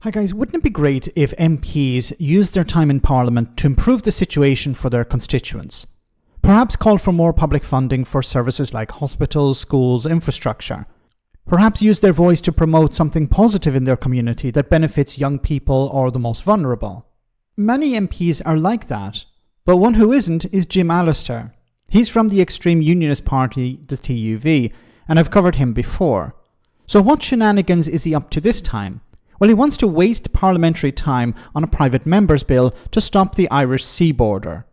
Hi guys, wouldn't it be great if MPs used their time in Parliament to improve the situation for their constituents? Perhaps call for more public funding for services like hospitals, schools, infrastructure. Perhaps use their voice to promote something positive in their community that benefits young people or the most vulnerable. Many MPs are like that, but one who isn't is Jim Allister. He's from the extreme unionist party, the TUV, and I've covered him before. So what shenanigans is he up to this time? Well, he wants to waste parliamentary time on a private member's bill to stop the Irish sea border.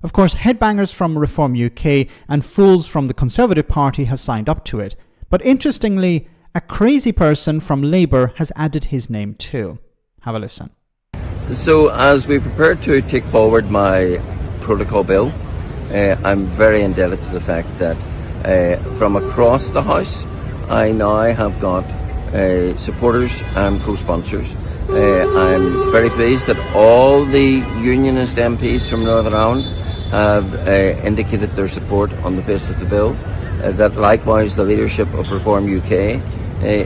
Of course, headbangers from Reform UK and fools from the Conservative Party have signed up to it. But interestingly, a crazy person from Labour has added his name too. Have a listen. So as we prepare to take forward my protocol bill, I'm very indebted to the fact that from across the House, I now have got supporters and co-sponsors. I'm very pleased that all the unionist MPs from Northern Ireland have indicated their support on the face of the bill, that likewise the leadership of Reform UK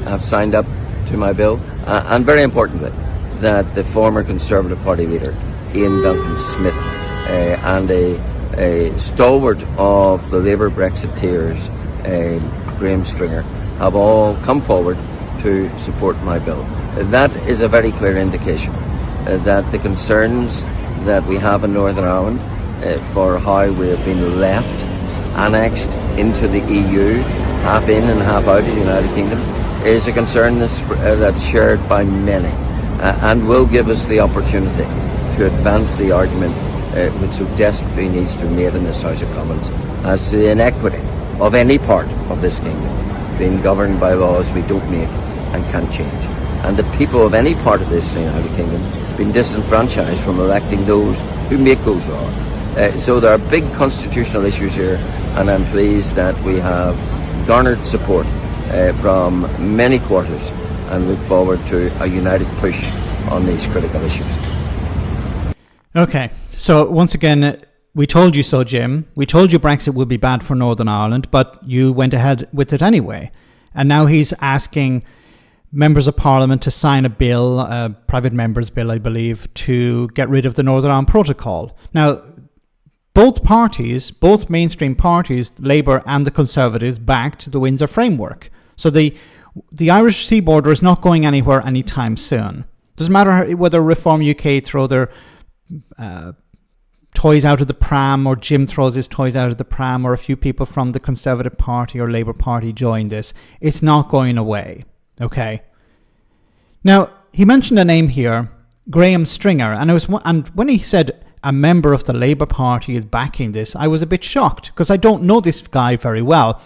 have signed up to my bill, and very importantly that the former Conservative Party leader Iain Duncan Smith and a stalwart of the Labour Brexiteers, Graham Stringer, have all come forward to support my bill. That is a very clear indication that the concerns that we have in Northern Ireland for how we have been left, annexed into the EU, half in and half out of the United Kingdom, is a concern that's shared by many, and will give us the opportunity to advance the argument which so desperately needs to be made in this House of Commons as to the inequity of any part of this kingdom being governed by laws we don't make and can't change, and the people of any part of this United Kingdom being disenfranchised from electing those who make those laws. So there are big constitutional issues here, and I'm pleased that we have garnered support from many quarters and look forward to a united push on these critical issues. Okay, so once again, we told you so, Jim. We told you Brexit would be bad for Northern Ireland, but you went ahead with it anyway. And now he's asking members of Parliament to sign a bill, a private member's bill, I believe, to get rid of the Northern Ireland Protocol. Now, both parties, both mainstream parties, Labour and the Conservatives, backed the Windsor Framework. So the Irish sea border is not going anywhere anytime soon. Doesn't matter whether Reform UK throw their toys out of the pram, or Jim throws his toys out of the pram, or a few people from the Conservative Party or Labour Party join this. It's not going away. Okay. Now, he mentioned a name here, Graham Stringer, and when he said a member of the Labour Party is backing this, I was a bit shocked because I don't know this guy very well.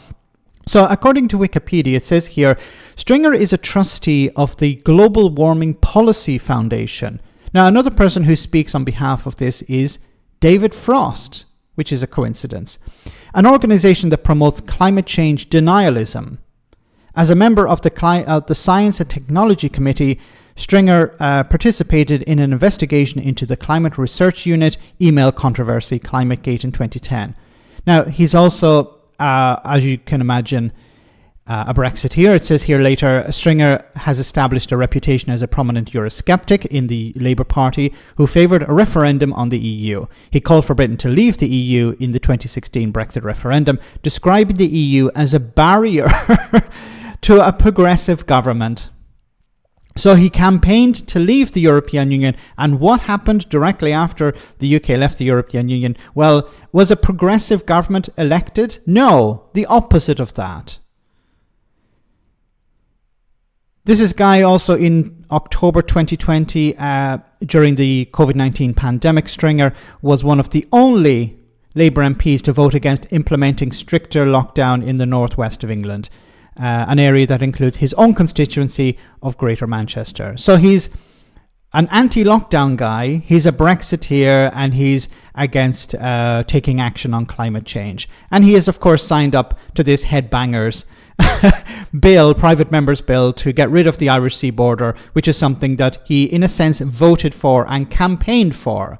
So according to Wikipedia, it says here, Stringer is a trustee of the Global Warming Policy Foundation. Now, another person who speaks on behalf of this is David Frost, which is a coincidence, an organization that promotes climate change denialism. As a member of the Science and Technology Committee, Stringer participated in an investigation into the Climate Research Unit email controversy, ClimateGate, in 2010. Now, he's also, as you can imagine, a Brexiteer. It says here later, Stringer has established a reputation as a prominent Eurosceptic in the Labour Party who favoured a referendum on the EU. He called for Britain to leave the EU in the 2016 Brexit referendum, describing the EU as a barrier to a progressive government. So he campaigned to leave the European Union, and what happened directly after the UK left the European Union? Well, was a progressive government elected? No, the opposite of that. This is guy also in October 2020, during the COVID-19 pandemic. Stringer was one of the only Labour MPs to vote against implementing stricter lockdown in the northwest of England, an area that includes his own constituency of Greater Manchester. So he's an anti-lockdown guy, he's a Brexiteer, and he's against taking action on climate change. And he has, of course, signed up to this headbangers bill, private members bill, to get rid of the Irish sea border, which is something that he, in a sense, voted for and campaigned for,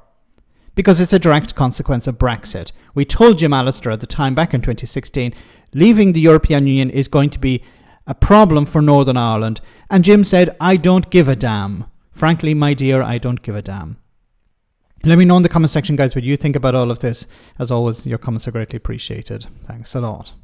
because it's a direct consequence of Brexit. We told Jim Allister at the time, back in 2016, leaving the European Union is going to be a problem for Northern Ireland, and Jim said, I don't give a damn. Frankly, my dear, I don't give a damn. Let me know in the comment section, guys, what you think about all of this. As always, your comments are greatly appreciated. Thanks a lot.